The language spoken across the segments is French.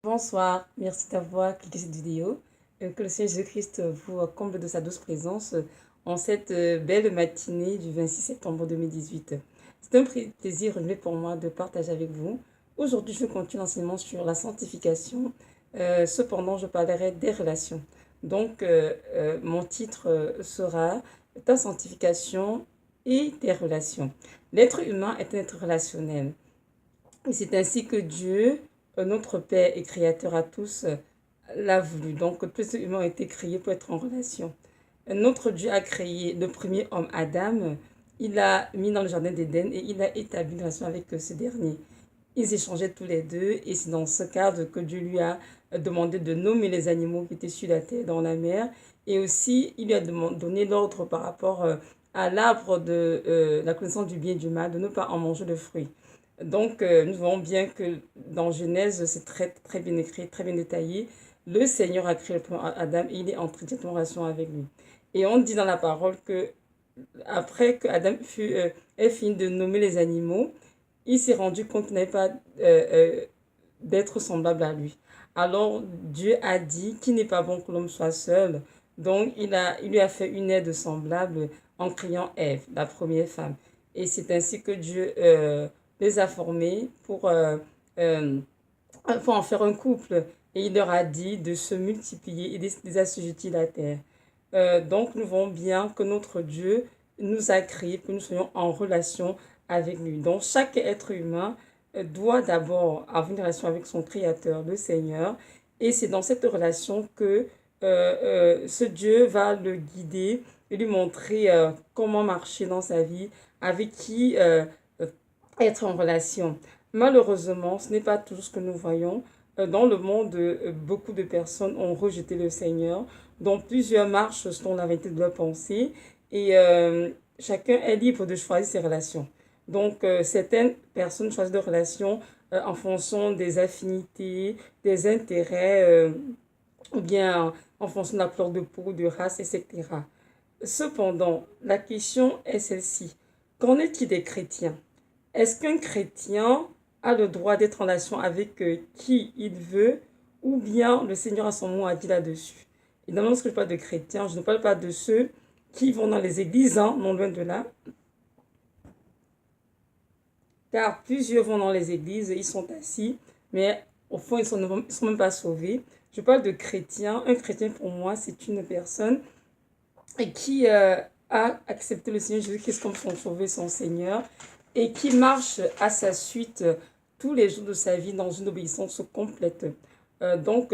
Bonsoir, merci d'avoir cliqué cette vidéo. Que le Seigneur Jésus-Christ vous comble de sa douce présence en cette belle matinée du 26 septembre 2018. C'est un plaisir relevé pour moi de partager avec vous. Aujourd'hui, je continue l'enseignement sur la sanctification. Cependant, je parlerai des relations. Mon titre sera ta sanctification et tes relations. L'être humain est un être relationnel. Et c'est ainsi que Dieu, notre Père et Créateur à tous, l'a voulu. Donc, tous les humains ont été créés pour être en relation. Notre Dieu a créé le premier homme, Adam. Il l'a mis dans le jardin d'Éden et il a établi une relation avec ce dernier. Ils échangeaient tous les deux et c'est dans ce cadre que Dieu lui a demandé de nommer les animaux qui étaient sur la terre, dans la mer. Et aussi, il lui a donné l'ordre par rapport à l'arbre de la connaissance du bien et du mal, de ne pas en manger le fruit. Nous voyons bien que dans Genèse, c'est très bien écrit, très bien détaillé. Le Seigneur a créé le premier Adam et il est entré directement en relation avec lui. Et on dit dans la parole que après que Adam ait fini de nommer les animaux, il s'est rendu compte qu'il n'avait pas d'être semblable à lui. Alors Dieu a dit qu'il n'est pas bon que l'homme soit seul. Donc il lui a fait une aide semblable en créant Ève, la première femme. Et c'est ainsi que Dieu les a formés pour en faire un couple. Et il leur a dit de se multiplier et les assujettir la terre. Donc nous voyons bien que notre Dieu nous a créés, que nous soyons en relation avec lui. Donc chaque être humain doit d'abord avoir une relation avec son Créateur, le Seigneur. Et c'est dans cette relation que ce Dieu va le guider et lui montrer comment marcher dans sa vie, avec qui être en relation. Malheureusement, ce n'est pas tout ce que nous voyons. Dans le monde, beaucoup de personnes ont rejeté le Seigneur, dont plusieurs marchent selon la vérité de leur pensée, et chacun est libre de choisir ses relations. Certaines personnes choisissent des relations en fonction des affinités, des intérêts, ou bien en fonction de la couleur de peau, de race, etc. Cependant, la question est celle-ci. Qu'en est-il des chrétiens? Est-ce qu'un chrétien a le droit d'être en relation avec qui il veut, ou bien le Seigneur a son mot à dire là-dessus? Et dans lorsque je parle de chrétiens, je ne parle pas de ceux qui vont dans les églises, hein, non loin de là. Car plusieurs vont dans les églises, ils sont assis, mais au fond, ils ne sont même pas sauvés. Je parle de chrétiens. Un chrétien, pour moi, c'est une personne qui a accepté le Seigneur Jésus-Christ comme son sauveur, son Seigneur, et qui marche à sa suite tous les jours de sa vie dans une obéissance complète.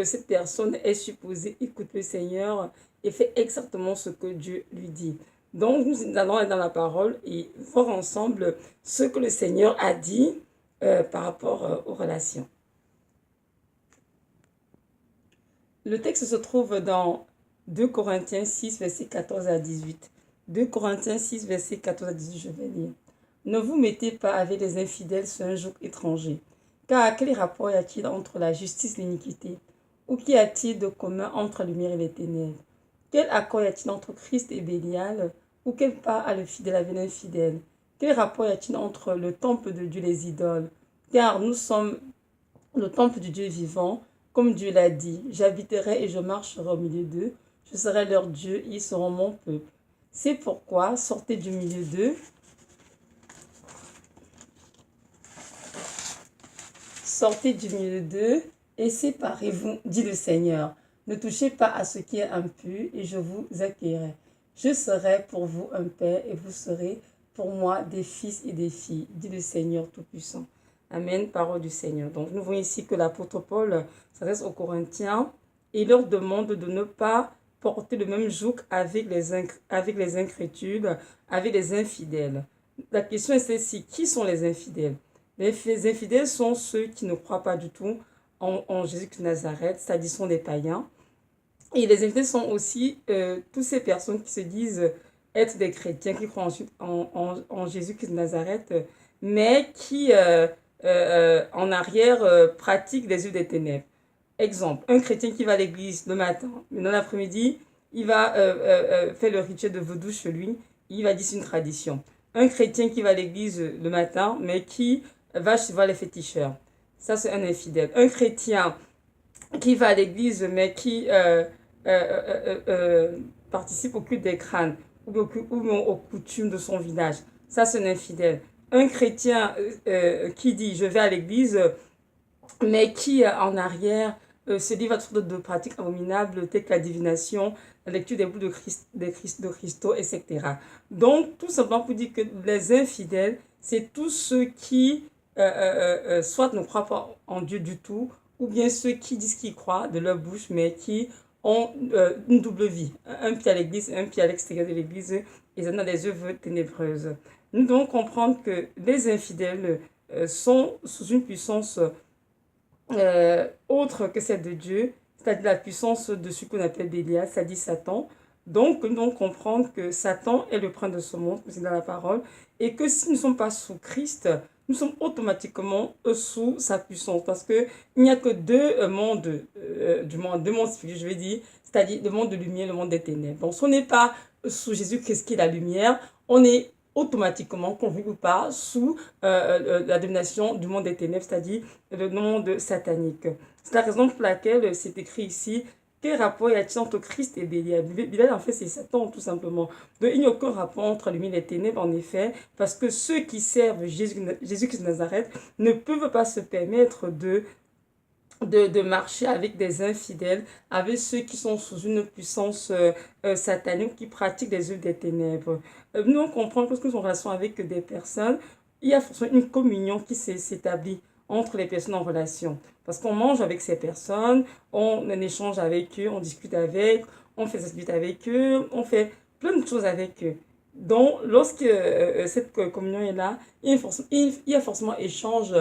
Cette personne est supposée écouter le Seigneur et fait exactement ce que Dieu lui dit. Donc, nous allons aller dans la parole et voir ensemble ce que le Seigneur a dit par rapport aux relations. Le texte se trouve dans 2 Corinthiens 6, versets 14 à 18. 2 Corinthiens 6, versets 14 à 18, je vais lire. Ne vous mettez pas avec les infidèles sur un joug étranger. Car quel rapport y a-t-il entre la justice et l'iniquité? Ou qu'y a-t-il de commun entre la lumière et les ténèbres? Quel accord y a-t-il entre Christ et Bélial? Ou quelle part a le fidèle avec l'infidèle? Quel rapport y a-t-il entre le temple de Dieu et les idoles? Car nous sommes le temple du Dieu vivant, comme Dieu l'a dit. J'habiterai et je marcherai au milieu d'eux. Je serai leur Dieu, ils seront mon peuple. C'est pourquoi sortez du milieu d'eux. Sortez du milieu d'eux et séparez-vous, dit le Seigneur. Ne touchez pas à ce qui est impur et je vous accueillerai. Je serai pour vous un père et vous serez pour moi des fils et des filles, dit le Seigneur Tout-Puissant. Amen, parole du Seigneur. Donc nous voyons ici que l'apôtre Paul s'adresse aux Corinthiens et leur demande de ne pas porter le même joug avec les incrédules, avec les infidèles. La question est celle-ci, qui sont les infidèles? Les infidèles sont ceux qui ne croient pas du tout en Jésus-Christ de Nazareth, c'est-à-dire sont des païens. Et les infidèles sont aussi toutes ces personnes qui se disent être des chrétiens, qui croient en Jésus-Christ de Nazareth, mais qui en arrière pratiquent les œuvres des ténèbres. Exemple, un chrétien qui va à l'église le matin, mais dans l'après-midi, il va faire le rituel de vaudou chez lui, il va dire c'est une tradition. Un chrétien qui va à l'église le matin, mais qui va chez voir les féticheurs. Ça, c'est un infidèle. Un chrétien qui va à l'église, mais qui participe au culte des crânes ou aux coutumes de son village. Ça, c'est un infidèle. Un chrétien qui dit je vais à l'église, mais qui en arrière se livre à toutes sortes de pratiques abominables telles que la divination, la lecture des bouts de Christ, de Christo, etc. Donc, tout simplement pour dire que les infidèles, c'est tous ceux qui soit ne croient pas en Dieu du tout, ou bien ceux qui disent qu'ils croient de leur bouche, mais qui ont une double vie. Un pied à l'église, un pied à l'extérieur de l'église, ils ont des œuvres ténébreuses. Nous devons comprendre que les infidèles sont sous une puissance autre que celle de Dieu, c'est-à-dire la puissance de ce qu'on appelle Bélial, c'est-à-dire Satan. Donc, nous devons comprendre que Satan est le prince de ce monde, c'est dans la parole, et que si nous ne sommes pas sous Christ, nous sommes automatiquement sous sa puissance, parce que il n'y a que deux mondes, deux mondes spirituels, je vais dire, c'est-à-dire le monde de lumière et le monde des ténèbres. Donc, si on n'est pas sous Jésus-Christ qui est la lumière, on est automatiquement, qu'on veuille ou pas, sous la domination du monde des ténèbres, c'est-à-dire le monde satanique. C'est la raison pour laquelle c'est écrit ici, quel rapport y a-t-il entre Christ et Bélial? Bélial, en fait, c'est Satan, tout simplement. Donc, il n'y a aucun rapport entre la lumière et les ténèbres, en effet, parce que ceux qui servent Jésus-Christ de Nazareth ne peuvent pas se permettre de marcher avec des infidèles, avec ceux qui sont sous une puissance satanique, qui pratiquent des œuvres des ténèbres. Nous, on comprend que lorsque nous sommes en relation avec des personnes, il y a forcément une communion qui s'établit entre les personnes en relation. Parce qu'on mange avec ces personnes, on échange avec eux, on discute avec, on fait des activités avec eux, on fait plein de choses avec eux. Donc, lorsque cette communion est là, il y a forcément échange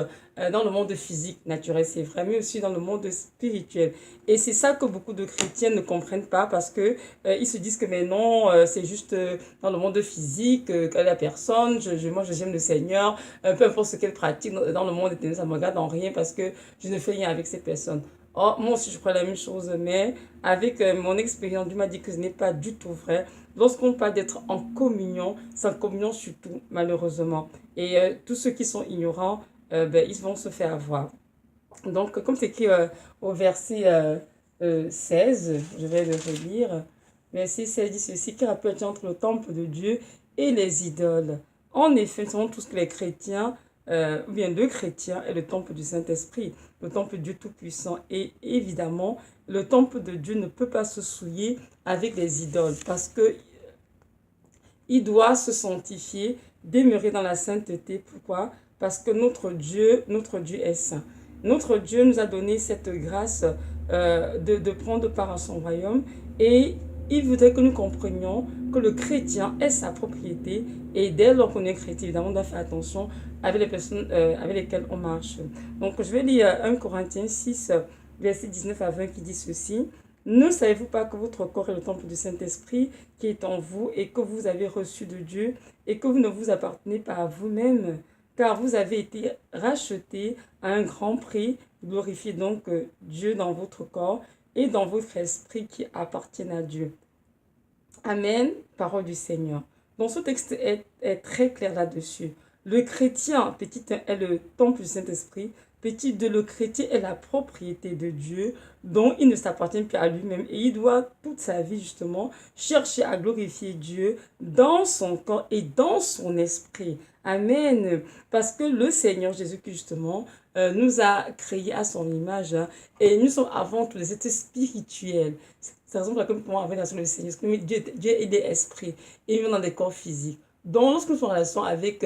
dans le monde physique, naturel, c'est vrai, mais aussi dans le monde spirituel. Et c'est ça que beaucoup de chrétiens ne comprennent pas parce que ils se disent que mais non, c'est juste dans le monde physique que la personne, moi j'aime le Seigneur, peu importe ce qu'elle pratique dans le monde éternel, ça ne me regarde en rien parce que je ne fais rien avec ces personnes. Oh, moi aussi je crois la même chose, mais avec mon expérience, Dieu m'a dit que ce n'est pas du tout vrai. Lorsqu'on parle d'être en communion, c'est en communion surtout, malheureusement. Et tous ceux qui sont ignorants, ils vont se faire avoir. Donc, comme c'est écrit au verset 16, je vais le relire. Verset 16 dit ceci, qui rappelle entre le temple de Dieu et les idoles. En effet, nous savons tous que les chrétiens, ou bien le chrétien est le temple du Saint-Esprit, le temple de Dieu Tout-Puissant. Et évidemment, le temple de Dieu ne peut pas se souiller avec les idoles parce que il doit se sanctifier, demeurer dans la sainteté. Pourquoi? Parce que notre Dieu est saint. Notre Dieu nous a donné cette grâce de prendre part à son royaume et il voudrait que nous comprenions que le chrétien est sa propriété et dès lors qu'on est chrétien, évidemment, on doit faire attention avec les personnes avec lesquelles on marche. Donc, je vais lire 1 Corinthiens 6, verset 19 à 20 qui dit ceci. Ne savez-vous pas que votre corps est le temple du Saint-Esprit qui est en vous et que vous avez reçu de Dieu et que vous ne vous appartenez pas à vous-même, car vous avez été rachetés à un grand prix. Glorifiez donc Dieu dans votre corps et dans votre esprit qui appartiennent à Dieu. Amen, parole du Seigneur. Donc ce texte est très clair là-dessus. Le chrétien, petit 1, est le temple du Saint-Esprit. Petit 2, le chrétien est la propriété de Dieu dont il ne s'appartient plus à lui-même. Et il doit toute sa vie justement chercher à glorifier Dieu dans son corps et dans son esprit. Amen. Parce que le Seigneur Jésus-Christ justement nous a créés à son image et nous sommes avant tout des êtres spirituels. C'est la raison pour laquelle nous pouvons avoir une relation avec le Seigneur. Parce que Dieu est esprit et il vient dans des corps physiques. Donc, lorsque nous sommes en relation avec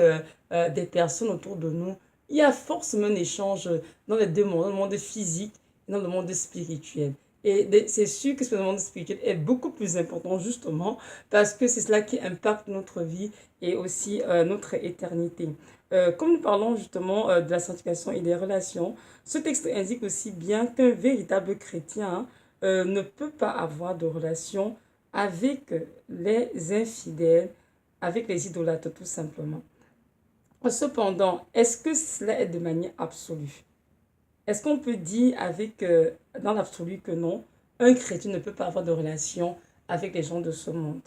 des personnes autour de nous, il y a forcément un échange dans les deux mondes, dans le monde physique et dans le monde spirituel. Et c'est sûr que ce monde spirituel est beaucoup plus important justement parce que c'est cela qui impacte notre vie et aussi notre éternité. Comme nous parlons justement de la sanctification et des relations, ce texte indique aussi bien qu'un véritable chrétien ne peut pas avoir de relation avec les infidèles, avec les idolâtres tout simplement. Cependant, est-ce que cela est de manière absolue? Est-ce qu'on peut dire dans l'absolu que non, un chrétien ne peut pas avoir de relation avec les gens de ce monde?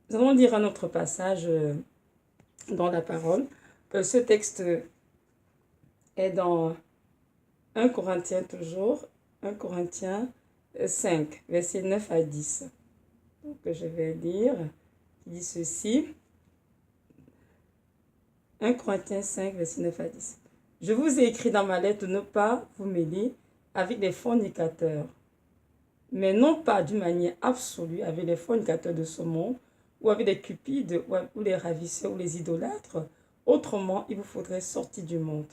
Nous allons lire un autre passage dans la parole. Ce texte est dans 1 Corinthiens toujours, 1 Corinthiens 5, versets 9 à 10. Donc, je vais lire, qui dit ceci. 1 Corinthiens 5, verset 9 à 10. Je vous ai écrit dans ma lettre de ne pas vous mêler avec les fornicateurs, mais non pas d'une manière absolue avec les fornicateurs de ce monde, ou avec les cupides, ou les ravisseurs, ou les idolâtres. Autrement, il vous faudrait sortir du monde.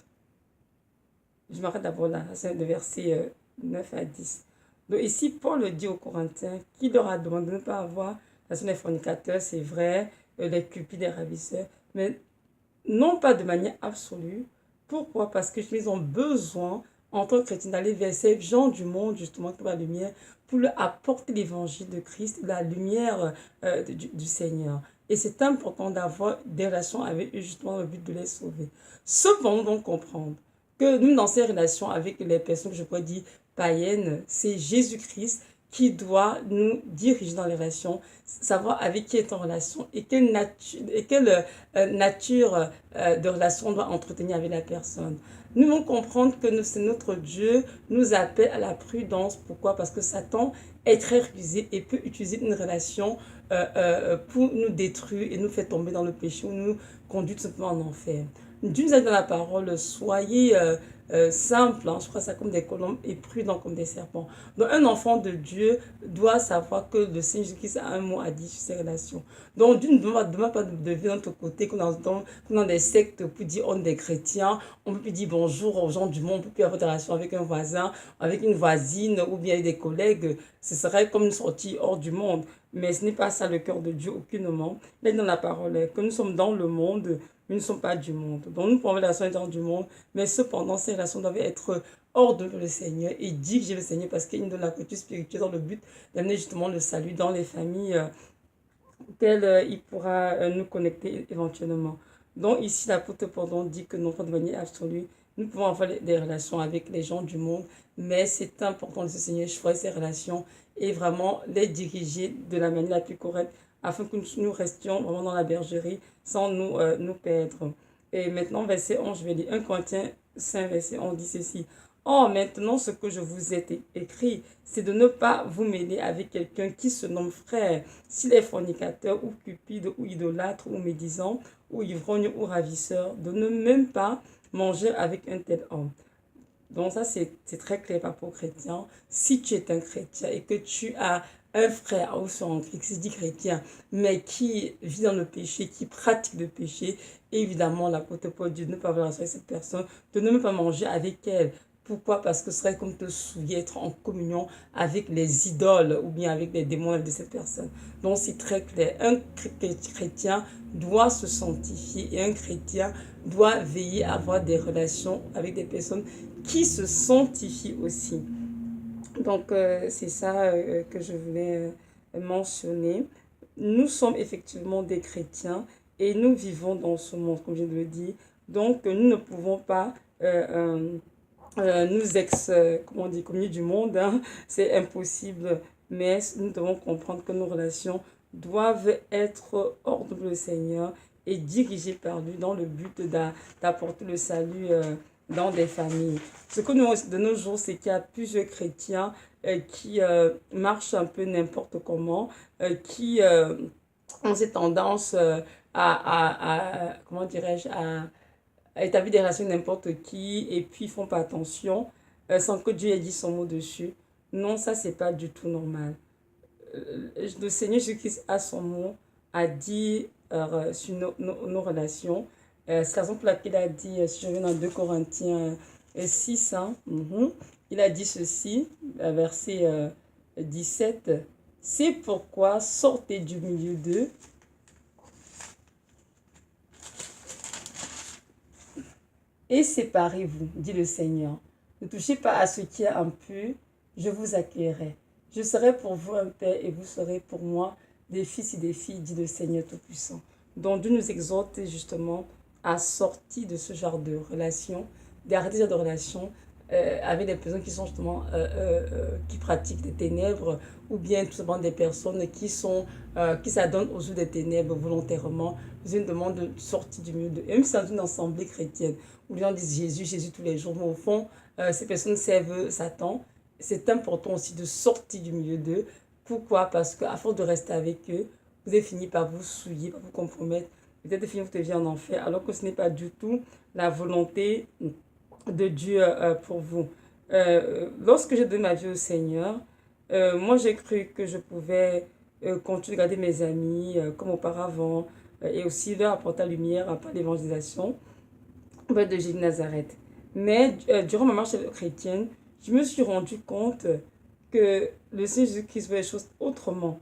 Je m'arrête d'abord là, c'est le verset 9 à 10. Donc ici, Paul dit aux Corinthiens qu'il leur a demandé de ne pas avoir la des fornicateurs, c'est vrai, les cupides, les ravisseurs, mais non pas de manière absolue. Pourquoi? Parce qu'ils ont besoin, en tant que chrétiens, d'aller vers ces gens du monde, justement, pour la lumière, pour leur apporter l'évangile de Christ, la lumière du Seigneur. Et c'est important d'avoir des relations avec eux, justement, dans le but de les sauver. Cependant, donc, comprendre que nous, dans ces relations avec les personnes que je pourrais dire païennes, c'est Jésus-Christ qui doit nous diriger dans les relations, savoir avec qui est en relation et quelle nature de relation on doit entretenir avec la personne. Nous devons comprendre que c'est notre Dieu nous appelle à la prudence. Pourquoi? Parce que Satan est très rusé et peut utiliser une relation pour nous détruire et nous faire tomber dans le péché ou nous conduire tout simplement en enfer. Dieu nous a dit dans la parole, soyez simples, hein, je crois ça comme des colombes et prudents comme des serpents. Donc un enfant de Dieu doit savoir que le Seigneur Jésus-Christ a un mot à dire sur ses relations. Donc Dieu ne demande pas de venir de notre côté, comme dans des sectes pour dire on est des chrétiens, on peut plus dire bonjour aux gens du monde, on peut plus avoir des relations avec un voisin, avec une voisine ou bien avec des collègues. Ce serait comme une sortie hors du monde. Mais ce n'est pas ça le cœur de Dieu, aucunement. Il est dans la parole que nous sommes dans le monde, mais nous ne sommes pas du monde. Donc nous pouvons avoir des relations dans du monde, mais cependant ces relations doivent être hors de le Seigneur et diriger le Seigneur parce qu'il nous donne la culture spirituelle dans le but d'amener justement le salut dans les familles auxquelles il pourra nous connecter éventuellement. Donc ici l'apôtre Paul dit que non pas de manière absolue, nous pouvons avoir des relations avec les gens du monde, mais c'est important de ce Seigneur choisir ces relations et vraiment les diriger de la manière la plus correcte afin que nous restions vraiment dans la bergerie sans nous perdre. Et maintenant, verset 11, je vais lire 1 Corinthiens 5, verset 11, dit ceci. Or, maintenant, ce que je vous ai écrit, c'est de ne pas vous mêler avec quelqu'un qui se nomme frère, s'il est fornicateur ou cupide ou idolâtre ou médisant ou ivrogne ou ravisseur, de ne même pas manger avec un tel homme. Donc ça, c'est très clair par rapport aux chrétiens. Si tu es un chrétien et que tu as un frère ou son qui se dit chrétien, mais qui vit dans le péché, qui pratique le péché, évidemment, l'apôtre Paul dit de ne pas avoir avec cette personne, de ne même pas manger avec elle. Pourquoi? Parce que ce serait comme te souiller, être en communion avec les idoles ou bien avec les démons de cette personne. Donc c'est très clair. Un chrétien doit se sanctifier et un chrétien doit veiller à avoir des relations avec des personnes qui se sanctifient aussi. Donc c'est ça que je voulais mentionner. Nous sommes effectivement des chrétiens et nous vivons dans ce monde, comme je viens de le dire. Donc nous ne pouvons pas comment on dit, communier du monde, hein, c'est impossible, mais nous devons comprendre que nos relations doivent être hors de le Seigneur et dirigées par lui dans le but d'apporter le salut dans des familles. Ce que nous avons de nos jours, c'est qu'il y a plusieurs chrétiens qui marchent un peu n'importe comment, qui ont cette tendance comment dirais-je, à établir des relations avec n'importe qui et puis ils font pas attention sans que Dieu ait dit son mot dessus. Non, ça c'est pas du tout normal. Le Seigneur Jésus-Christ a son mot à dire sur nos relations. C'est la raison pour laquelle il a dit, si je viens dans 2 Corinthiens 6, hein, il a dit ceci, verset 17. C'est pourquoi sortez du milieu d'eux et séparez-vous, dit le Seigneur. Ne touchez pas à ce qui est impur, je vous accueillerai. Je serai pour vous un père et vous serez pour moi des fils et des filles, dit le Seigneur Tout-Puissant. Donc Dieu nous exhorte justement à sortir de ce genre de relation, d'arrêter ce genre de relation avec des personnes qui sont justement, qui pratiquent des ténèbres ou bien tout simplement des personnes qui s'adonnent aux yeux des ténèbres volontairement. Dieu nous demande de sortir du milieu de... Et même si c'est dans une assemblée chrétienne où les gens disent Jésus, Jésus tous les jours, mais au fond, ces personnes servent Satan c'est important aussi de sortir du milieu d'eux. Pourquoi? Parce qu'à force de rester avec eux, vous avez fini par vous souiller, par vous compromettre. Peut-être fini vous devenez en enfer, alors que ce n'est pas du tout la volonté de Dieu pour vous. Lorsque j'ai donné ma vie au Seigneur, moi j'ai cru que je pouvais continuer de garder mes amis comme auparavant et aussi leur apporter la lumière par l'évangélisation de Jésus de Nazareth. Mais durant ma marche chrétienne, je me suis rendu compte que le Seigneur Jésus-Christ voit les choses autrement.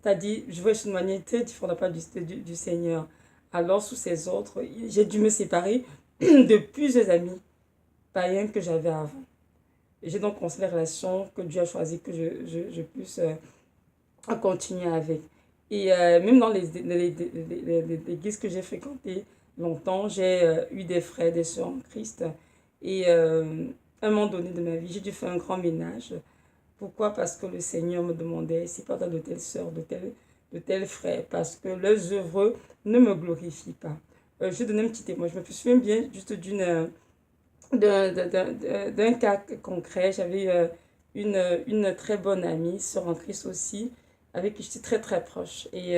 C'est-à-dire, je vois les choses de manière très différente de la part du Seigneur. Alors, sous ses ordres, j'ai dû me séparer de plusieurs amis païens que j'avais avant. J'ai donc construit les relations que Dieu a choisi que je puisse continuer avec. Et même dans les églises que j'ai fréquentées longtemps, j'ai eu des frères, des sœurs en Christ. Et à un moment donné de ma vie, j'ai dû faire un grand ménage. Pourquoi? Parce que le Seigneur me demandait, c'est pas de telle sœur, de tel frère, parce que leurs œuvres ne me glorifient pas. Je vais donner un petit témoin. Je me souviens bien juste d'un cas concret. J'avais une très bonne amie, sœur en Christ aussi, avec qui j'étais très très proche. Et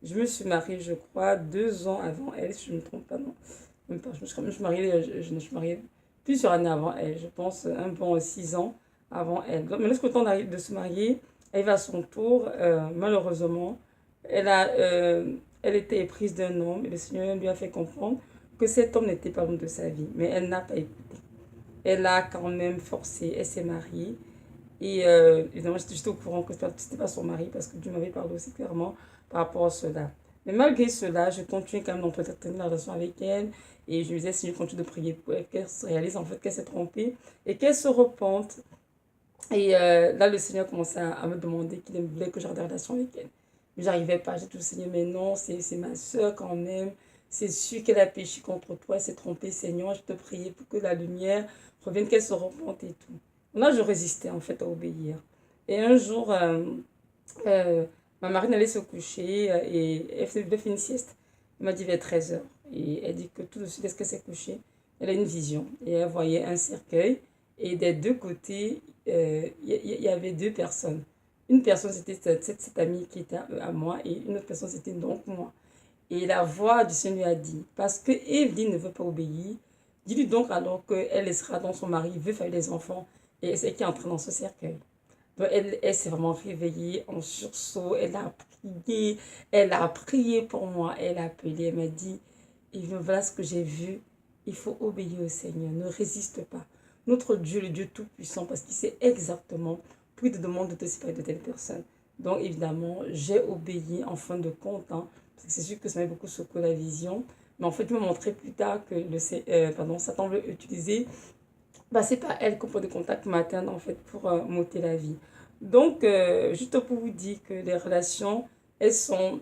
je me suis mariée, je crois, 2 ans avant elle, si je ne me trompe pas, non. Même pas, je me suis mariée, je me suis mariée plusieurs années avant elle, je pense un bon 6 ans avant elle. Donc, mais lorsque le temps de se marier, elle va à son tour, malheureusement, elle était éprise d'un homme et le Seigneur lui a fait comprendre que cet homme n'était pas l'homme de sa vie. Mais elle n'a pas écouté. Elle a quand même forcé, elle s'est mariée. Et évidemment, j'étais au courant que ce n'était pas son mari parce que Dieu m'avait parlé aussi clairement par rapport à cela. Mais malgré cela, je continuais quand même d'entretenir la relation avec elle. Et je me disais, si je continue de prier pour elle, qu'elle se réalise en fait qu'elle s'est trompée et qu'elle se repente. Et là, le Seigneur commençait à me demander qu'il voulait que j'arrête des relations avec elle. Mais j'arrivais pas. J'ai dit au Seigneur, mais non, c'est ma soeur quand même. C'est sûr qu'elle a péché contre toi, elle s'est trompée, Seigneur. Je te priais pour que la lumière revienne, qu'elle se repente et tout. Là, je résistais en fait à obéir. Et un jour, ma marraine allait se coucher et elle fait une sieste. Elle m'a dit vers 13 heures. Et elle dit que tout de suite, est-ce qu'elle s'est couchée? Elle a une vision. Et elle voyait un cercueil. Et des deux côtés, y avait deux personnes. Une personne, c'était cette amie qui était à moi. Et une autre personne, c'était donc moi. Et la voix du Seigneur lui a dit, parce que Evelyne ne veut pas obéir, dis-lui donc alors qu'elle laissera dans son mari, veut faire des enfants. Et c'est qui est entrée dans ce cercueil. Donc elle s'est vraiment réveillée en sursaut. Elle a prié pour moi. Elle a appelé, elle m'a dit, et voilà ce que j'ai vu. Il faut obéir au Seigneur, ne résiste pas. Notre Dieu, le Dieu Tout-Puissant, parce qu'il sait exactement pourquoi il te demande de te séparer de telle personne. Donc évidemment, j'ai obéi en fin de compte. Hein, parce que c'est sûr que ça m'a beaucoup secoué la vision. Mais en fait, il m'a montré plus tard que Satan veut utiliser. Bah, c'est pas elle qu'on peut de contact m'atteindre en fait pour m'ôter la vie. Donc, juste pour vous dire que les relations, elles sont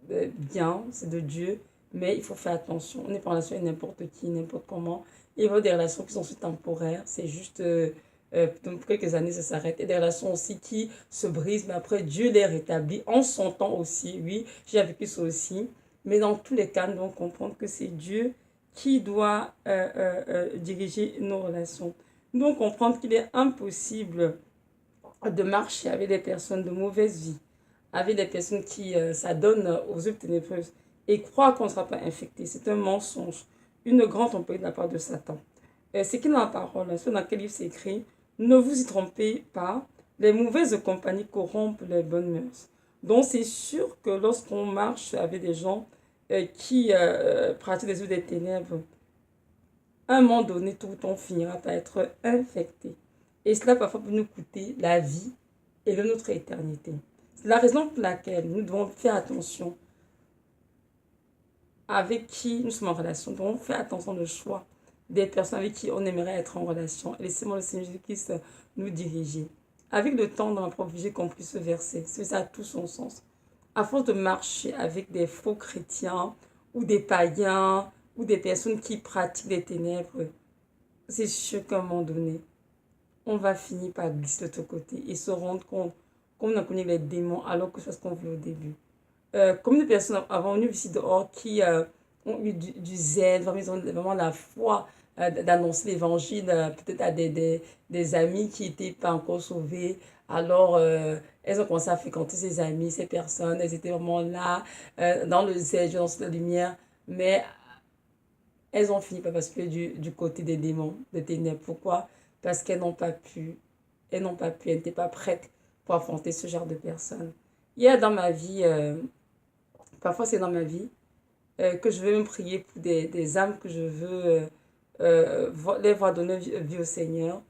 bien, c'est de Dieu, mais il faut faire attention. On n'est pas en relation avec n'importe qui, n'importe comment. Il y a des relations qui sont temporaires, c'est juste pour quelques années ça s'arrête. Et des relations aussi qui se brisent, mais après Dieu les rétablit en son temps aussi. Oui, j'ai vécu ça aussi. Mais dans tous les cas, nous devons comprendre que c'est Dieu qui doit diriger nos relations. Nous devons comprendre qu'il est impossible de marcher avec des personnes de mauvaise vie, avec des personnes qui s'adonnent aux œuvres ténébreuses et croient qu'on ne sera pas infecté. C'est un mensonge, une grande tromperie de la part de Satan. C'est qui dans la parole, dans quel livre c'est écrit, ne vous y trompez pas, les mauvaises compagnies corrompent les bonnes mœurs. Donc c'est sûr que lorsqu'on marche avec des gens qui pratiquent des œuvres des ténèbres, à un moment donné, tout le temps finira par être infecté. Et cela parfois peut nous coûter la vie et notre éternité. C'est la raison pour laquelle nous devons faire attention avec qui nous sommes en relation. Nous devons faire attention au choix des personnes avec qui on aimerait être en relation. Et laissez-moi le Seigneur Jésus-Christ nous diriger. Avec le temps, dans ma propre vie, j'ai compris ce verset. Ça a tout son sens. À force de marcher avec des faux chrétiens ou des païens ou des personnes qui pratiquent les ténèbres, c'est sûr qu'à un moment donné, on va finir par glisser de l'autre côté et se rendre compte qu'on a connu les démons alors que c'est ce qu'on voulait au début. Comme des personnes avant nous ici dehors qui ont eu du zèle, vraiment, ils ont vraiment la foi d'annoncer l'évangile peut-être à des amis qui n'étaient pas encore sauvés. Alors, elles ont commencé à fréquenter ces amis, ces personnes. Elles étaient vraiment là, dans le zèle, dans la lumière. Mais elles ont fini par basculer du côté des démons, des ténèbres. Pourquoi? Parce qu'elles n'ont pas pu. Elles n'ont pas pu, elles n'étaient pas prêtes pour affronter ce genre de personnes. Il y a dans ma vie, parfois c'est dans ma vie, que je veux me prier pour des âmes que je veux les voir donner vie au Seigneur.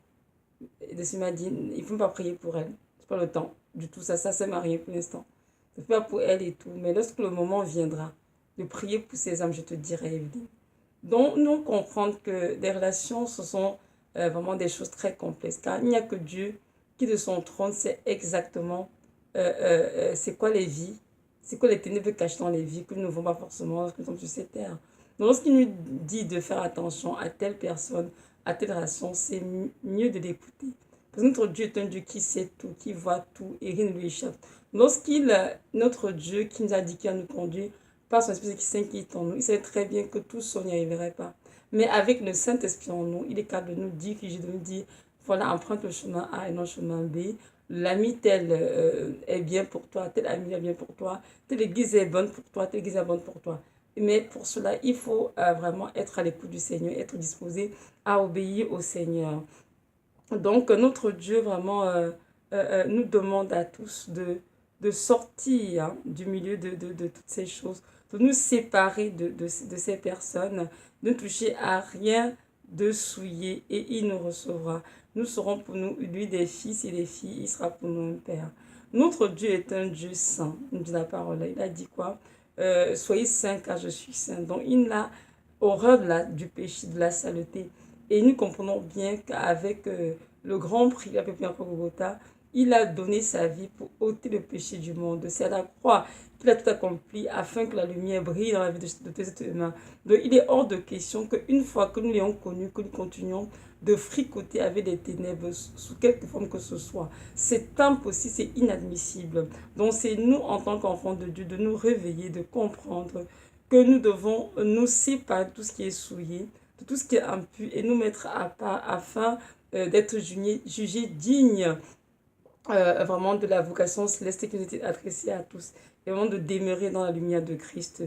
Et le Seigneur m'a dit, il ne faut pas prier pour elles. C'est pas le temps du tout. Ça sert à rien pour l'instant. Je ne pas pour elles et tout. Mais lorsque le moment viendra de prier pour ces âmes, je te dirai, Evelyne. Donc, nous comprendre que les relations, ce sont vraiment des choses très complexes. Car il n'y a que Dieu qui, de son trône, sait exactement c'est quoi les vies, c'est quoi les ténèbres cachées dans les vies que nous ne voyons pas forcément lorsque nous sommes sur cette terre. Donc, lorsqu'il nous dit de faire attention à telle personne, à telle relation, c'est mieux de l'écouter. Parce que notre Dieu est un Dieu qui sait tout, qui voit tout et rien ne lui échappe. Notre Dieu qui nous a dit qu'il va nous conduire, par son esprit qui s'inquiète en nous, il sait très bien que tout ça n'y arriverait pas. Mais avec le Saint-Esprit en nous, il est capable de nous dire, de nous dire, voilà, emprunte le chemin A et non le chemin B. L'ami tel est bien pour toi, tel ami est bien pour toi, telle église est bonne pour toi, telle église est bonne pour toi. Mais pour cela, il faut vraiment être à l'écoute du Seigneur, être disposé à obéir au Seigneur. Donc, notre Dieu vraiment nous demande à tous de sortir du milieu de toutes ces choses, de nous séparer de ces personnes, de ne toucher à rien de souillé et il nous recevra. Nous serons pour nous, lui, des fils et des filles, il sera pour nous un père. Notre Dieu est un Dieu saint, nous dit la parole. Il a dit quoi? Soyez saints car je suis saint. Donc, il a horreur du péché, de la saleté. Et nous comprenons bien qu'avec le grand prix, la pépinière Golgotha, il a donné sa vie pour ôter le péché du monde. C'est à la croix qu'il a tout accompli afin que la lumière brille dans la vie de tous êtres humains. Donc il est hors de question qu'une fois que nous l'ayons connu, que nous continuons de fricoter avec des ténèbres sous quelque forme que ce soit. C'est impossible, c'est inadmissible. Donc c'est nous, en tant qu'enfants de Dieu, de nous réveiller, de comprendre que nous devons nous séparer de tout ce qui est souillé, de tout ce qui est impur et nous mettre à part afin d'être jugés dignes vraiment de la vocation céleste qui nous était adressée à tous et vraiment de demeurer dans la lumière de Christ.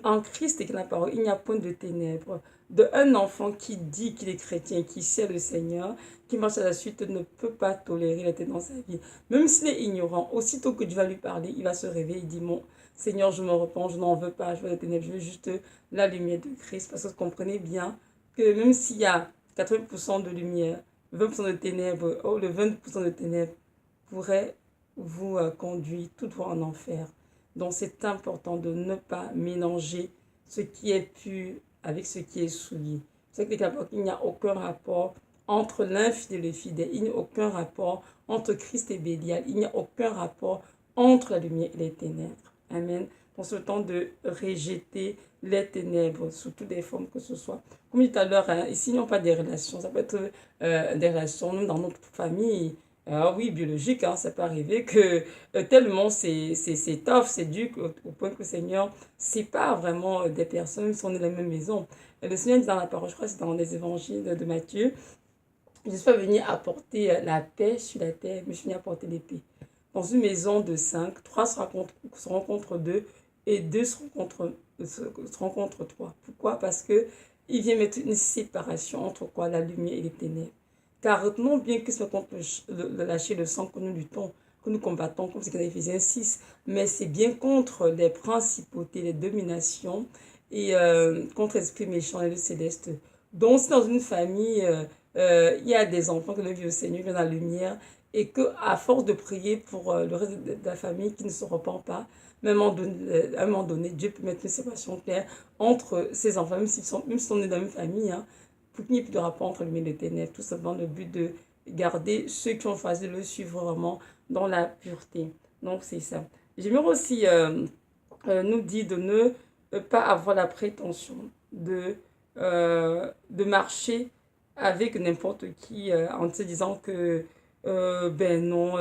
En Christ et dans la parole, il n'y a point de ténèbres. De un enfant qui dit qu'il est chrétien, qui sait le Seigneur, qui marche à la suite, ne peut pas tolérer la ténèbres dans sa vie. Même s'il est ignorant, aussitôt que Dieu va lui parler, il va se réveiller, il dit, mon Seigneur, je me repens, je n'en veux pas, je veux la ténèbres, je veux juste la lumière de Christ. Parce que vous comprenez bien que même s'il y a 80% de lumière, 20% de ténèbres, le 20% de ténèbres pourrait vous conduire tout droit en enfer. Donc c'est important de ne pas mélanger ce qui est pur avec ce qui est souillé. C'est qu'il n'y a aucun rapport entre l'infidèle et le fidèle. Il n'y a aucun rapport entre Christ et Bélial. Il n'y a aucun rapport entre la lumière et les ténèbres. Amen. Donc c'est le temps de rejeter les ténèbres sous toutes les formes que ce soit. Comme je disais tout à l'heure, ici, il n'y a pas des relations. Ça peut être des relations nous, dans notre famille. Ah oui, biologique, ça peut arriver que tellement c'est tough, c'est dur au point que le Seigneur sépare vraiment des personnes qui sont dans la même maison. Et le Seigneur dit dans la parole, je crois que c'est dans les évangiles de Matthieu, je ne suis pas venu apporter la paix sur la terre, mais je suis venu apporter l'épée. Dans une maison de 5, 3 seront contre 2 et 2 seront contre 3. Pourquoi? Parce que il vient mettre une séparation entre quoi? La lumière et les ténèbres. Car retenons bien que ce n'est pas contre le lâcher le sang que nous luttons, que nous combattons, comme c'est dans Éphésiens 6, mais c'est bien contre les principautés, les dominations et contre l'esprit méchant et le céleste. Donc, si dans une famille, il y a des enfants qui ne vivent au Seigneur, qui viennent dans la lumière, et qu'à force de prier pour le reste de la famille qui ne se repent pas, même à un moment donné, Dieu peut mettre une séparation claire entre ces enfants, même s'ils sont nés dans la même famille, pour qu'il n'y ait plus de rapport entre lumière et les ténèbres, tout simplement le but de garder ceux qui ont choisi de le suivre vraiment dans la pureté. Donc c'est ça. J'aimerais aussi nous dire de ne pas avoir la prétention de marcher avec n'importe qui en se disant que ben non,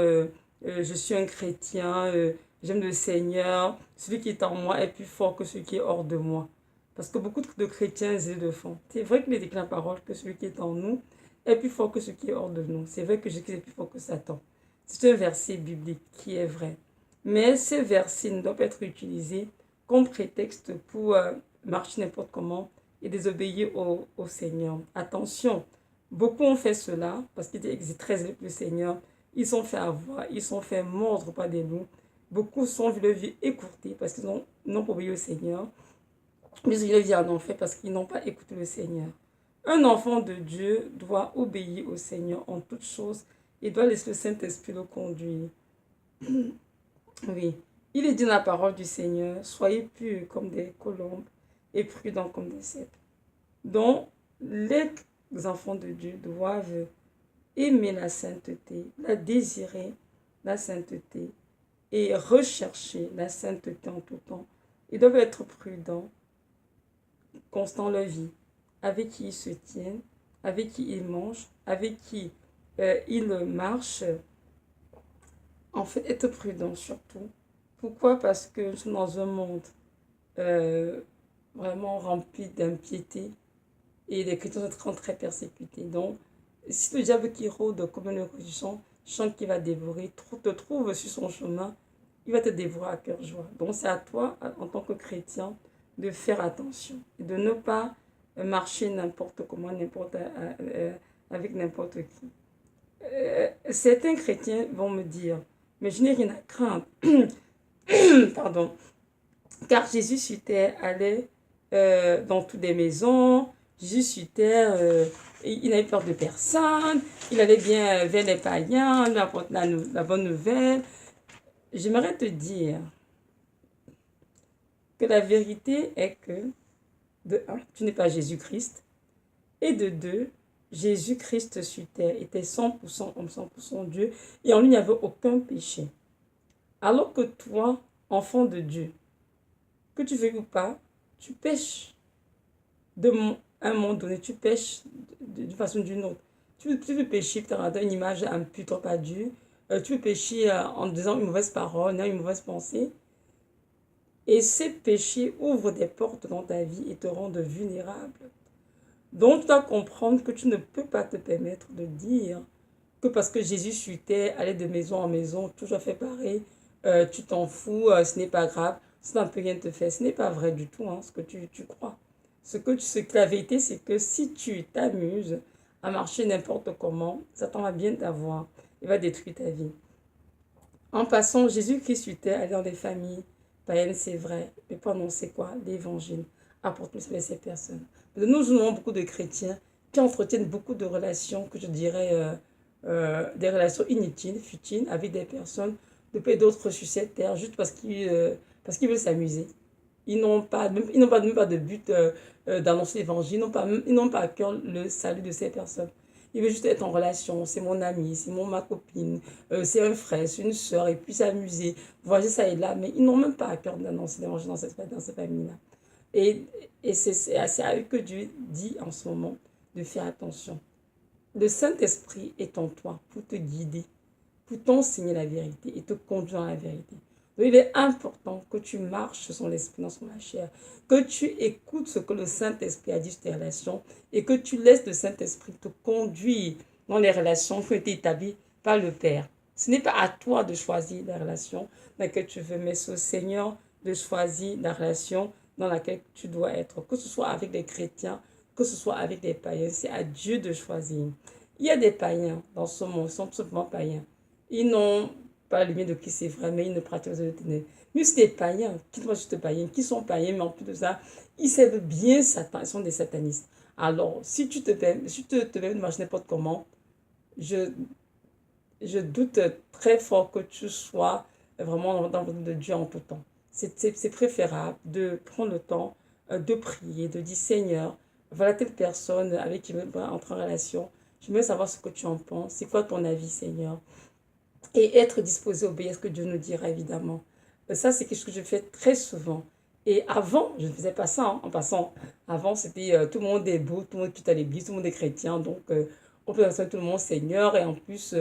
je suis un chrétien, j'aime le Seigneur, celui qui est en moi est plus fort que celui qui est hors de moi. Parce que beaucoup de chrétiens, ils le font. C'est vrai qu'il est écrit la parole que celui qui est en nous est plus fort que ce qui est hors de nous. C'est vrai que Jésus est plus fort que Satan. C'est un verset biblique qui est vrai. Mais ce verset ne doit pas être utilisé comme prétexte pour marcher n'importe comment et désobéir au Seigneur. Attention, beaucoup ont fait cela parce qu'ils étaient très élevés pour le Seigneur. Ils sont fait avoir, ils sont fait mordre par des loups. Beaucoup sont vu leur vie écourtée parce qu'ils n'ont pas obéi au Seigneur. Mais ils le en enfer parce qu'ils n'ont pas écouté le Seigneur. Un enfant de Dieu doit obéir au Seigneur en toutes choses et doit laisser le Saint-Esprit le conduire. Oui, il est dit dans la parole du Seigneur, soyez purs comme des colombes et prudents comme des cèpes. Donc, les enfants de Dieu doivent aimer la sainteté, la désirer, la sainteté, et rechercher la sainteté en tout temps. Ils doivent être prudents, constants dans leur vie, avec qui ils se tiennent, avec qui ils mangent, avec qui ils marchent. En fait, être prudent surtout. Pourquoi? Parce que nous sommes dans un monde euh, vraiment rempli d'impiété et les chrétiens sont très persécutés. Donc, si le diable qui rôde comme un ruisseau, chant qui va dévorer, te trouve sur son chemin, il va te dévorer à cœur joie. Donc, c'est à toi, en tant que chrétien, de faire attention et de ne pas marcher n'importe comment, avec n'importe qui. Certains chrétiens vont me dire, mais je n'ai rien à craindre. Pardon. Car Jésus sur terre allait dans toutes les maisons. Jésus sur terre, il n'avait peur de personne. Il allait bien vers les païens, lui apporter la bonne nouvelle. J'aimerais te dire que la vérité est que, de un, tu n'es pas Jésus-Christ. Et de deux, Jésus-Christ sur terre était 100% homme, 100% Dieu. Et en lui, il n'y avait aucun péché. Alors que toi, enfant de Dieu, que tu veuilles ou pas, tu pêches à un moment donné, tu pêches d'une façon ou d'une autre. Tu peux pécher, tu as une image impure, trop à Dieu. Tu peux pécher en disant une mauvaise parole, une mauvaise pensée. Et ces péchés ouvrent des portes dans ta vie et te rendent vulnérable. Donc, tu dois comprendre que tu ne peux pas te permettre de dire que parce que Jésus sur terre allait de maison en maison, toujours fait pareil, tu t'en fous, ce n'est pas grave, ça ne peut rien te faire. Ce n'est pas vrai du tout, ce que tu crois. Ce que la vérité, c'est que si tu t'amuses à marcher n'importe comment, Satan va bien t'avoir. Il va détruire ta vie. En passant, Jésus-Christ sur terre allait dans des familles païennes, c'est vrai. Mais pendant, c'est quoi? L'évangile. Apporte le salut à ces personnes. Nous avons beaucoup de chrétiens qui entretiennent beaucoup de relations, que je dirais, des relations inutiles, futiles, avec des personnes de pays d'autres sur cette terre, juste parce qu'ils veulent s'amuser. Ils n'ont pas, même pas de but d'annoncer l'évangile, ils n'ont pas à cœur le salut de ces personnes. Ils veulent juste être en relation, c'est mon ami, c'est ma copine, c'est un frère, c'est une soeur, et puis s'amuser, voyager ça et là, mais ils n'ont même pas à cœur d'annoncer l'évangile dans cette famille-là. Et c'est à eux que Dieu dit en ce moment de faire attention. Le Saint-Esprit est en toi pour te guider, pour t'enseigner la vérité et te conduire dans la vérité. Donc, il est important que tu marches sur l'esprit, dans la chair, que tu écoutes ce que le Saint-Esprit a dit sur tes relations et que tu laisses le Saint-Esprit te conduire dans les relations qui ont été établies par le Père. Ce n'est pas à toi de choisir la relation dans laquelle tu veux, mais c'est au Seigneur de choisir la relation dans laquelle tu dois être, que ce soit avec les chrétiens, que ce soit avec des païens. C'est à Dieu de choisir. Il y a des païens dans ce monde, ils sont tout simplement païens. Ils n'ont pas la lumière de qui c'est vrai, mais ils ne pratiquent pas de ténèbres. Mais c'est des païens, qui sont juste païens, qui sont païens, mais en plus de ça, ils servent bien Satan, ils sont des satanistes. Alors, si tu te permets de marcher n'importe comment, je doute très fort que tu sois vraiment dans le de Dieu en tout temps. C'est préférable de prendre le temps de prier, de dire Seigneur, voilà telle personne avec qui je veux entrer en relation. Je veux savoir ce que tu en penses. C'est quoi ton avis, Seigneur? Et être disposé à obéir à ce que Dieu nous dira, évidemment. Ça, c'est quelque chose que je fais très souvent. Et avant, je ne faisais pas ça, en passant. Avant, c'était tout le monde est beau, tout le monde quitte à l'église, tout le monde est chrétien. Donc, on peut faire tout le monde Seigneur. Et en plus,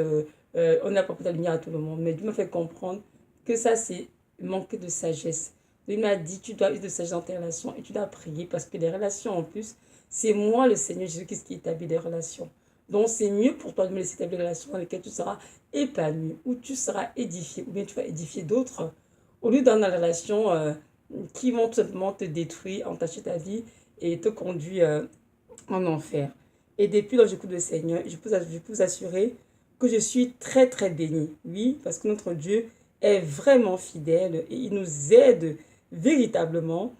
on n'a pas la lumière à tout le monde. Mais Dieu me fait comprendre que ça, c'est manquer de sagesse. Il m'a dit, tu dois utiliser de sagesse dans tes relations et tu dois prier parce que les relations en plus, c'est moi le Seigneur Jésus-Christ qui établit les relations. Donc c'est mieux pour toi de me laisser établir des relations dans lesquelles tu seras épanoui, où tu seras édifié, ou bien tu vas édifier d'autres, au lieu dans des relations qui vont tout simplement te détruire, entacher ta vie et te conduire en enfer. Et depuis que j'écoute le Seigneur, je peux vous assurer que je suis très très bénie. Oui, parce que notre Dieu est vraiment fidèle et il nous aide véritablement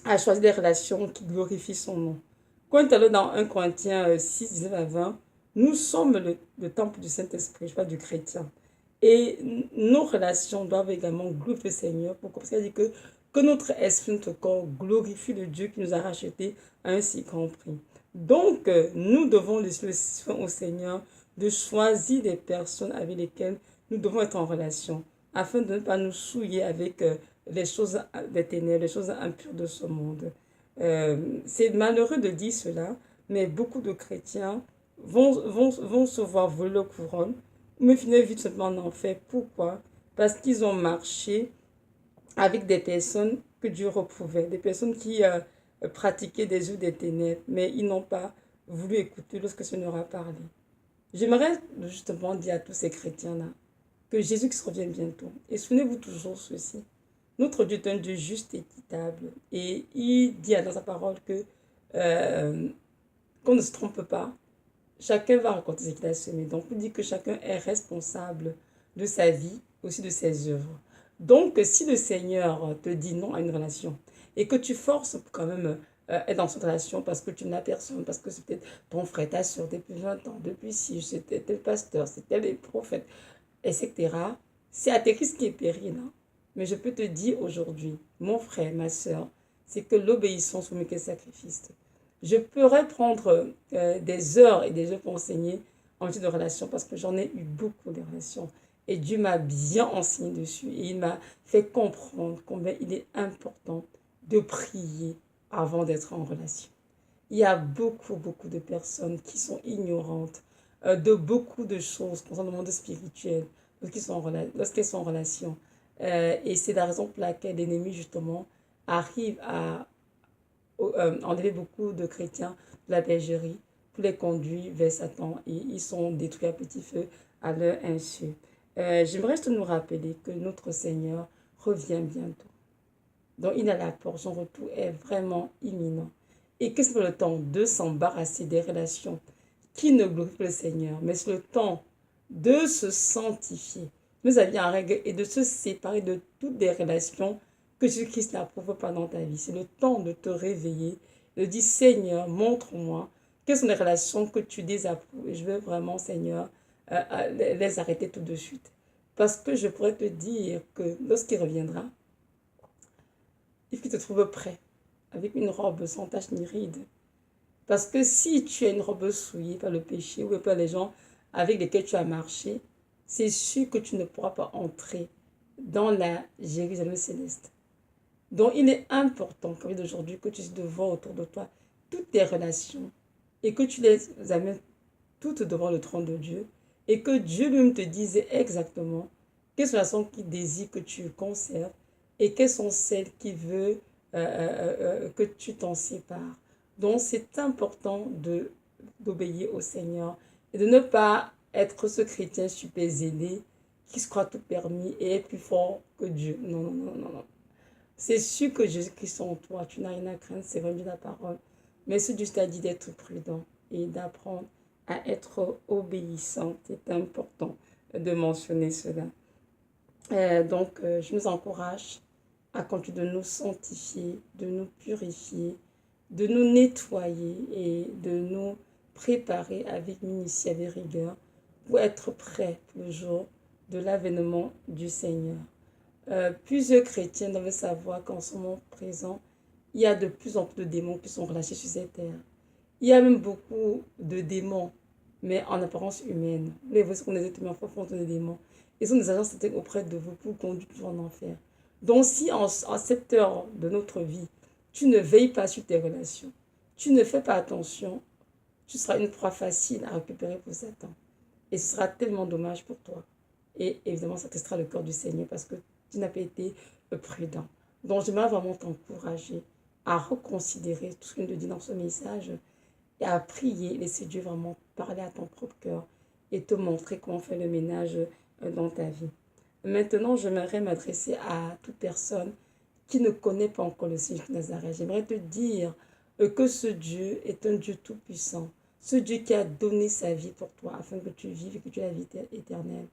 à choisir des relations qui glorifient son nom. Quand tu es dans 1 Corinthiens 6, 19 à 20, nous sommes le temple du Saint-Esprit, je parle du chrétien. Et nos relations doivent également glorifier le Seigneur. Pourquoi? Parce qu'il dit que notre esprit, notre corps glorifie le Dieu qui nous a rachetés à un si grand prix. Donc, nous devons laisser le soin au Seigneur de choisir des personnes avec lesquelles nous devons être en relation, afin de ne pas nous souiller avec les choses des ténèbres, les choses impures de ce monde. C'est malheureux de dire cela, mais beaucoup de chrétiens vont se voir voler leur couronne, mais finalement vivent simplement en enfer. Pourquoi? Parce qu'ils ont marché avec des personnes que Dieu reprouvait, des personnes qui pratiquaient des œuvres des ténèbres, mais ils n'ont pas voulu écouter lorsque ce leur a parlé. J'aimerais justement dire à tous ces chrétiens-là que Jésus-Christ revienne bientôt. Et souvenez-vous toujours ceci. Notre Dieu est un Dieu juste et équitable. Et il dit dans sa parole que qu'on ne se trompe pas. Chacun va raconter ce qu'il a semé. Donc, il dit que chacun est responsable de sa vie, aussi de ses œuvres. Donc, si le Seigneur te dit non à une relation et que tu forces quand même être dans cette relation parce que tu n'as personne, parce que c'est peut-être ton frère, ta soeur, depuis 20 ans, depuis si c'était tel pasteur, c'était les prophètes, etc., c'est à tes risques et périls. Hein. Mais je peux te dire aujourd'hui, mon frère, ma soeur, c'est que l'obéissance vaut mieux que le sacrifice. Je pourrais prendre des heures et des heures pour enseigner en matière de relations parce que j'en ai eu beaucoup de relations. Et Dieu m'a bien enseigné dessus. Et il m'a fait comprendre combien il est important de prier avant d'être en relation. Il y a beaucoup de personnes qui sont ignorantes de beaucoup de choses concernant le monde spirituel lorsqu'elles sont en relation. Et c'est la raison pour laquelle l'ennemi, justement, arrive à enlever beaucoup de chrétiens de la bergerie pour les conduire vers Satan et ils sont détruits à petit feu à leur insu. J'aimerais juste nous rappeler que notre Seigneur revient bientôt. Donc il est à la porte, son retour est vraiment imminent. Et que c'est le temps de s'embarrasser des relations qui ne glorifient pas le Seigneur, mais c'est le temps de se sanctifier. Nous avions en règle et de se séparer de toutes les relations que Jésus-Christ n'approuve pas dans ta vie. C'est le temps de te réveiller, de dire Seigneur, montre-moi quelles sont les relations que tu désapprouves. Et je veux vraiment, Seigneur, les arrêter tout de suite. Parce que je pourrais te dire que lorsqu'il reviendra, il faut qu'il te trouve prêt, avec une robe sans tache ni ride. Parce que si tu as une robe souillée par le péché ou par les gens avec lesquels tu as marché, c'est sûr que tu ne pourras pas entrer dans la Jérusalem céleste. Donc, il est important, comme d'aujourd'hui, que tu de voir autour de toi toutes tes relations et que tu les amènes toutes devant le trône de Dieu et que Dieu lui te dise exactement quelles sont les relations qu'il désire que tu conserves et quelles sont celles qu'il veut que tu t'en sépares. Donc, c'est important d'obéir au Seigneur et de ne pas être ce chrétien super zélé qui se croit tout permis et est plus fort que Dieu. Non, non, non, non, non. C'est sûr que Jésus-Christ en toi, tu n'as rien à craindre, c'est vraiment la parole. Mais ce Dieu t'a dit d'être prudent et d'apprendre à être obéissant. C'est important de mentionner cela. Donc, je nous encourage à continuer de nous sanctifier, de nous purifier, de nous nettoyer et de nous préparer avec minutie, avec rigueur, pour être prêts pour le jour de l'avènement du Seigneur. Plusieurs chrétiens doivent savoir qu'en ce moment présent, il y a de plus en plus de démons qui sont relâchés sur cette terre. Il y a même beaucoup de démons, mais en apparence humaine. Les voici qu'on est êtres humains profond des démons. Ils sont des agents sataniques auprès de vous pour conduire en enfer. Donc si en cette heure de notre vie, tu ne veilles pas sur tes relations, tu ne fais pas attention, tu seras une proie facile à récupérer pour Satan. Et ce sera tellement dommage pour toi. Et évidemment, ça testera le cœur du Seigneur parce que tu n'as pas été prudent. Donc, j'aimerais vraiment t'encourager à reconsidérer tout ce qu'il nous dit dans ce message et à prier, laisser Dieu vraiment parler à ton propre cœur et te montrer comment faire le ménage dans ta vie. Maintenant, j'aimerais m'adresser à toute personne qui ne connaît pas encore le Seigneur de Nazareth. J'aimerais te dire que ce Dieu est un Dieu tout-puissant. Ce Dieu qui a donné sa vie pour toi afin que tu vives et que tu aies la vie éternelle.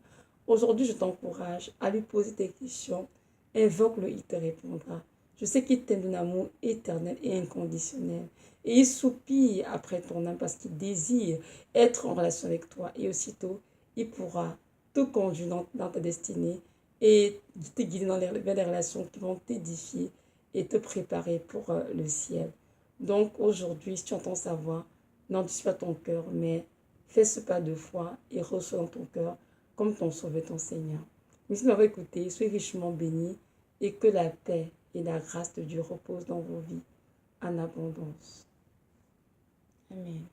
Aujourd'hui, je t'encourage à lui poser tes questions. Invoque-le, il te répondra. Je sais qu'il t'aime d'un amour éternel et inconditionnel. Et il soupire après ton âme parce qu'il désire être en relation avec toi. Et aussitôt, il pourra te conduire dans ta destinée et te guider vers les relations qui vont t'édifier et te préparer pour le ciel. Donc aujourd'hui, si tu entends sa voix, n'endurcis pas ton cœur, mais fais ce pas de foi et reçois dans ton cœur comme ton sauveur, ton Seigneur. Merci de m'avoir écouté, soyez richement bénis et que la paix et la grâce de Dieu reposent dans vos vies en abondance. Amen.